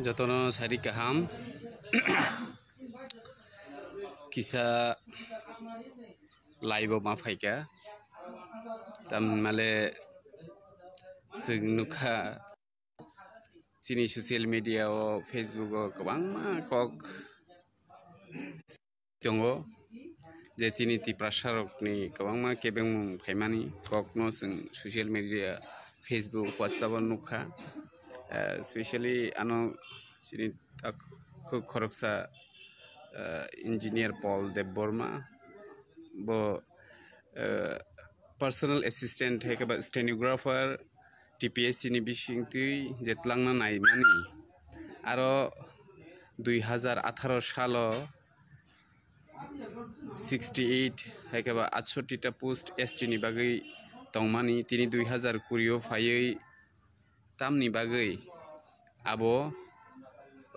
Jatono sari kaham kisa live ma faika tam male sugnuka sini social media o Facebook o kabang ma kok jongo je tini ti prasarok ni kabang ma kebeng phaimani kok no sing social media Facebook WhatsApp nukha especially ano sini tak khoroksa engineer Paul Debborma bo personal assistant hekaba stenographer TPSC ni bisingti jetlangna naimani aro 2018 salo 68 hekaba 68 ta post ST ni bagai tongmani tini 2020 o phayei tamni bagai abo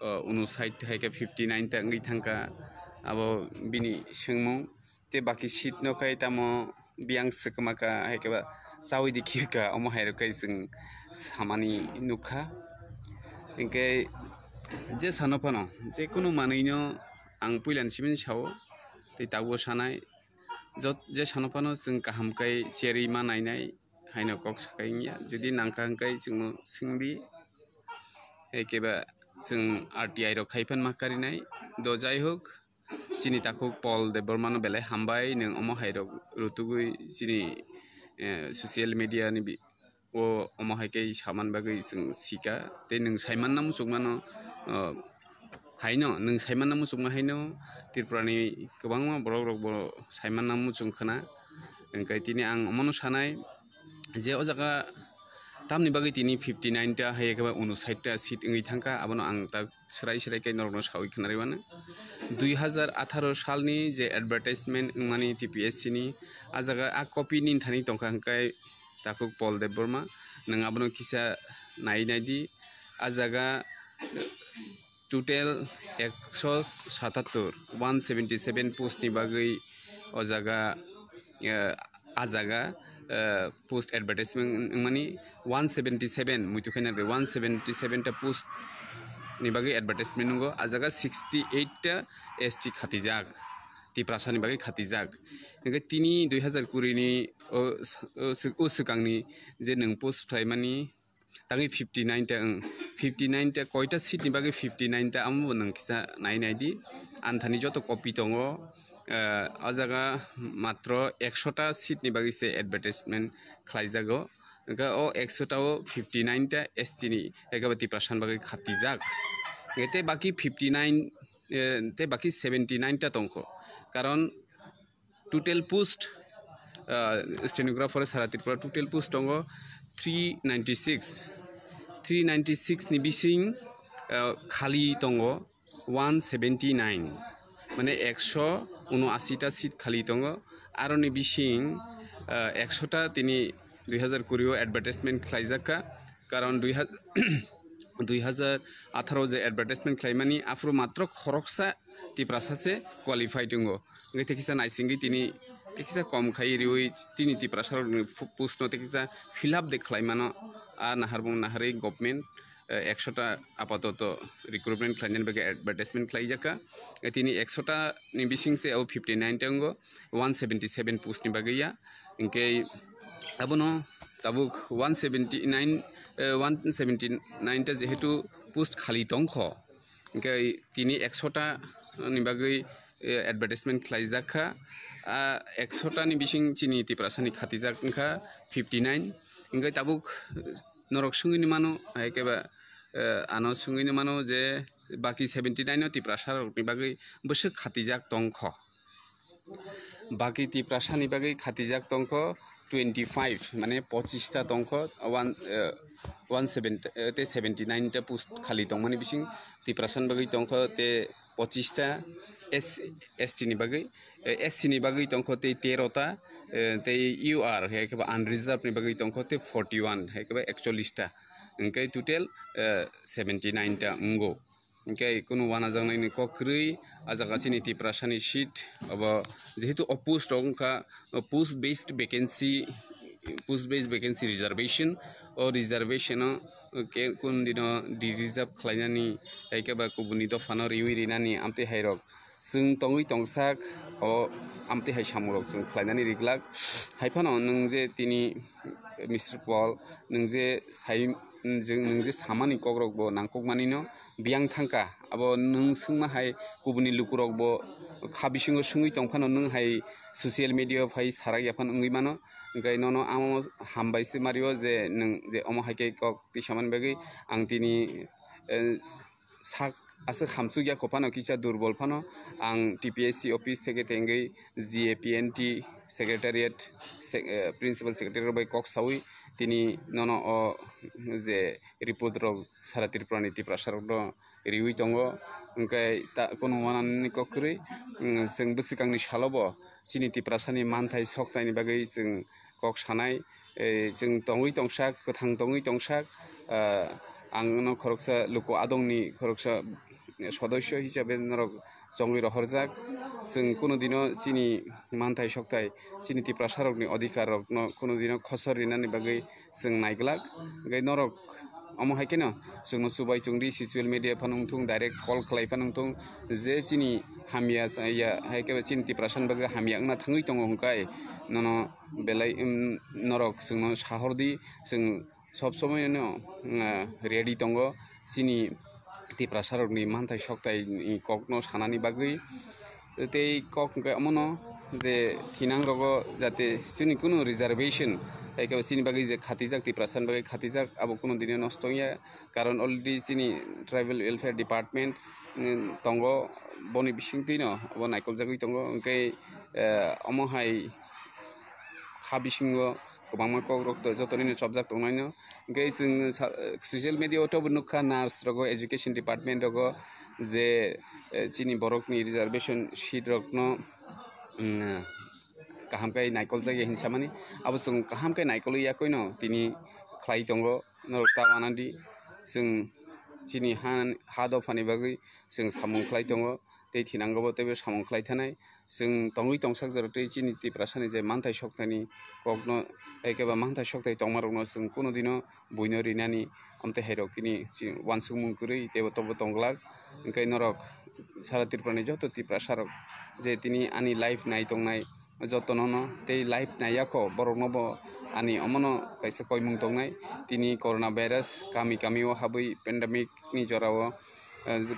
59 heka 59 ta ngi thangka abo bini sengmung te baki seat no kai tamo biang sekmaka hekaba sawi dikhika omo hairo kai sing samani nukha ingke je sanopano je kono manino ang puilan simin sawo te tawo sanai jot je sanopano sing kaham kai cheri ma nainai haino kok sakai nya jodi nangkang kai singmo singbi hekeba sing RTI ro khaipan makari nai do jai hok chini takuk Paul Debborma no bele hambai neng omo hairo rutugui chini social media ni bi o omo haikai saman bagai sing sika te neng saiman namu sugmano haino neng saiman namu sugma haino tirprani kabangma borok rok bo saiman namu sungkhana engkai tini ang omono sanai je o jaga tamni bagai tini 59 ta haye kaba 59 ta seat ngi thangka abono ang ta serai kai norno sawi khnari wana 2018 salni je advertisement mani TPSC ni ajaga a copy nin thani tongka hangkai takuk Paul Debborma nang abono kisa naidi ajaga total 177 post ni bagai ojaga ajaga post advertisement mani 177 muitu khena 177 ta post ni bagai advertisement ngo ajaga 68 ta ST khatijak ti prasani bagai khatijak nge tini 2020 ni o sukangni je nang post khlaimani tangi 59 ta koita seat ni bagai 59 ta amu nang kisa nainai di anthani joto copy tongo ajaga matro 100 ta seat ni bagai se advertisement khlaijago ga o 100 ta o 59 ta ST ni egabati prasan bagai khatijak ete baki 59 te baki 79 ta tongko karon total post stenographer saratirpura total post tongo 396 ni bising khali tongo 179 mane 179 ta seat khali tongo aro ni bising 100 ta tini 2020 advertisement khlaijaka karon 2018 je advertisement khlaimani afro matro khoroksa ti prasase qualified ngo ngai tekisa naisingi tini tekisa kom khai riwi tini ti prasar post no tekisa fill up de khlaimano a naharbung nahari government 100 ta apatot recruitment khlainen bege advertisement khlaijaka tini 100 ta ni bising se 59 ta ngo 177 post ni bagaya inke abono tabuk 179 ta jehetu post khali tongkho inke tini 100 ta ni bagai advertisement khlaijaka 100 ta ni bising chini ti prasani khatijak ingkha 59 inke tabuk norok sungini mano haikeba ano sungini mano je baki 79 no ti prasar ni bagai bosok khatijak tongkho baki ti prasani bagai khatijak tongkho 25 mane 25 ta tongkho 179 ta post khali tongmani bising ti prasan bagai tongkho te 25 ta ST ni bagai SC ni bagai tongkho te 13 ta te UR hekaba unreserved ni bagai tongkho te 41 hekaba 41 ta engkai total 79 ta ngo engkai kono wana jangnai ni kokrui ajaga chini ti prasani sheet aba jehetu post ongka post based vacancy reservation o reservation ke kun dino di reserve khlainani haikeba kubuni dofano riwi rinani amte hairok sung tongui tongsak o amte hai samurok sung khlainani riglak haifano nung je tini Mr. Paul nung je sai nung je samani kogrok bo nangkokmani no biang thangka abo nung sungma hai kubuni lukurok bo khabisingo sungui tongphano nung hai social media phai sarak yapan ungui mano ngai nono amo hambai se mario je nung je omo haike kok tisaman bagi ang tini sak asa hamsu ya kopano kicha durbol phano ang TPSC office theke tengai GAPNT secretariat principal secretary bai kok sawi tini nono o je report rok sara Tripura ni Tiprasar do riwi tongo ngai ta kono wanani kokri sing busikangni salobo chini Tiprasani manthai soktai ni bagai sing kok sanai sing tongui tongsak kothang tongui tongsak ang khoroksa luko adongni khoroksa সদস্য হিসাবে নরক জঙ্গলি রহরজাক जों কোনো দিনও চিনি মানথাই সকতাই চিনি টিপ্রাসারকনি অধিকার কোনো দিনও খসর রিনানি বাগै जों नायग्लाक gai नरक अमो हाइकेनो जों सुबाय चुंगदी ससियेल मिडिया फानुंथुं डाइरेक्ट कल खालाय फानुंथुं जे चिनि हामिया या हाइके चिनि टिप्रासान बागै हामिया ना थाङै दङ हंकाय ननो बेलाय नरक जों साहरदी जों सब समयनो रेडी दङ चिनि टिप्रासारकनि मानथाय सकताय ककनो सानानि बागै तै कक अमनो जे थिनां रगो जाते जोंनि कुनु रिजार्वेशन हाइके चिनि बागै जे खातिजाक टिप्रासान बागै खातिजाक आबो कुनु दिने नस्तया कारण अलरेडी चिनि ट्राइबल वेलफेयर डिपार्टमेंट तंगो बनि बिसिंतिनो अब नायकल जागै तंगो ओंकै अमो हाय खाबिसिंगो गोबां कक जतनिनो सबजाक दंनायनो ओंकै जों ससियेल मिडियायावथ' नुखा नार्स रगो एजुकेशन डिपार्टमेंट रगो जे चिनि बरकनि रिजार्वेशन सीट रगनो काहामkai नायकल जागे हिंसामानि अब जों काहामkai नायकल याकैनो तिनि ख्लाइ दंगो नरता वानादि जों चिनि हा दफानि बागै जों सामुं ख्लाइ दंगो तै थिनांगोबो तैबो सामुं ख्लाइ थानाय जों तंगै तंसाक जरतै चिनि टिप्रासानि जे मानथाय सकतानि ककनो एकेबा मानथाय सकताय तंमारनो जों कुनु दिनो बुइनो रिनानि अमते हेरकिनि वानसुं मुंकुरै तेबो तबो तंगलाक ओंखाय नरक सारा त्रिपुरानि जत टिप्रासारक जे तिनि आनि लाइफ नाय तंनाय जतननो तै लाइफ नायाखो बरकनोबो आनि अमनो कायसा कयमुं तंनाय तिनि कोरोना भाइरास कामि कामिओ हाबै पेन्डेमिक नि जराव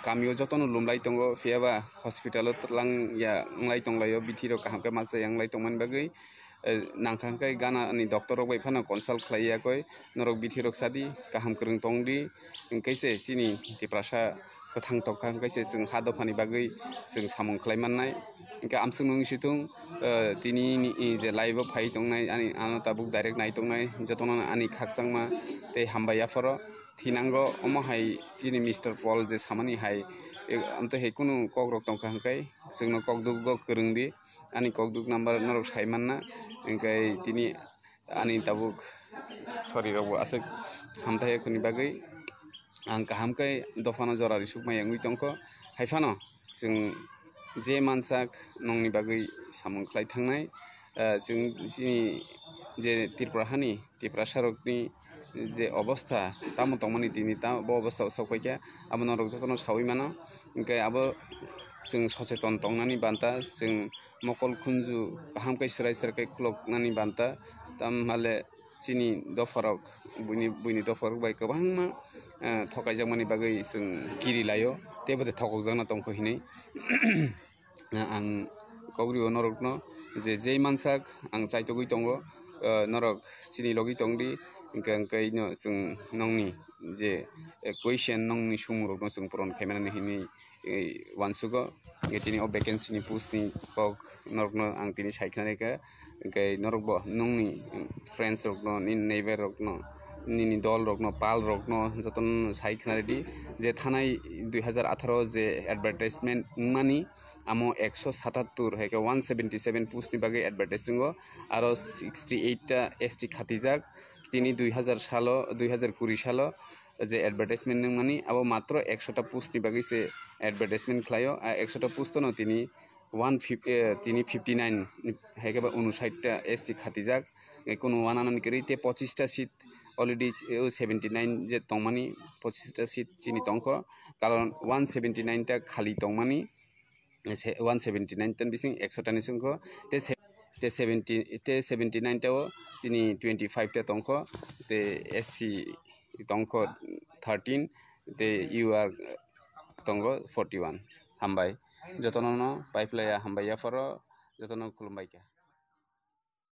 कामिओ जतनो लुमलाय तंगो फियाबा हस्पिटाल तलां या अंलाय तंलायो बिथिरो काहामका मासे अंलाय तंमान बागै नांखांखाय गाना नि डक्टर रक बायफानो कनसाल्ट खालायाखै नरक बिथिरक सादि काहाम करं तंदि कैसे चिनि टिप्रासा गोथां तखा कैसे जों हा दफानि बागै जों सामुं खालायमाननाय ओंखाय आमसुं नोंसिथुं तिनि जे लाइभ फाइ दंनाय आनि आना ताबुक डाइरेक्ट नाय दंनाय जतनो आनि खाकसांमा तै हामबायाफोर थिनांगो अमहाय तिनि मिस्टार पल जे सामानि हाय आमते हे कुनु ककरक तंखा हंखाय जोंनो ककदुक गोरोंदि आनि ककदुक नाम्बार नरक सायमानना ओंखाय तिनि आनि ताबुक सरि रावबो आसो हामथाय खुनि बागै आं काहामखाय दफानो जरा रिसुकमाय अंगै तंखो हायफानो जों जे मानसाक नंनि बागै सामुं ख्लाय थांनाय जों चिनि जे त्रिपुराहानि टिप्रासारकनि जे अवस्था तामो तंमानि तिनि ता बो अवस्था सफैखा आबो नरक जतनो सावै मानो ओंखाय आबो जों सचेतन तंनानि बान्ता जों मकल खुन्जु काहामखाय स्राय स्रायखाय खुलकनानि बान्ता तामहाले चिनि दफारक बुइनि दफारक बाय गोबांमा थकायजामानि बागै जों गिरि लायो तेबोदे थककजाना दंफैनै आं कग्रिओ नरकनो जे मानसाक आं चाइतगै दङ नरक चिनि लगै दंदि ओंखायनो जों नंनि जे कुइसन नंनि सुमुरकनो जों पुरन खायमानानै हिनि वानसुगो तिनि अ भेकेन्सिनि पुस्टनि कक नरकनो आं तिनि सायखनायखा ओंखाय नरकबो नंनि फ्रेन्ड्स रकनो नि नेइबार रकनो निनि दल रकनो पाल रकनो जतन सायखनायदि जे थानाय 2018 जे एडभार्टाइजमेन्ट मानि आमो 177 हायके 177 पुस्टनि बागै एडभार्टाइज दङ आरो 68 टा एसटी खातिजाक तिनि 2020 सालो जे एडभार्टाइजमेन्ट मानि अब मात्र 100 टा पुस्टनि बागै से एडभार्टाइजमेन्ट खालायो 100 टा पुस्टनो तिनि 59 हायके 59 टा एसटी खातिजाक कोनो वानानानि करि ते 25 टा seat already 79 je tongmani 25 ta seat chini tongko karon 179 ta khali tongmani 179 tan bising 100 ta ni sungko te 79 ta chini 25 ta tongko te SC tongko 13 te UR tongko 41 hambai jotono no pipeline hambai ya foro jotono khulumbai ka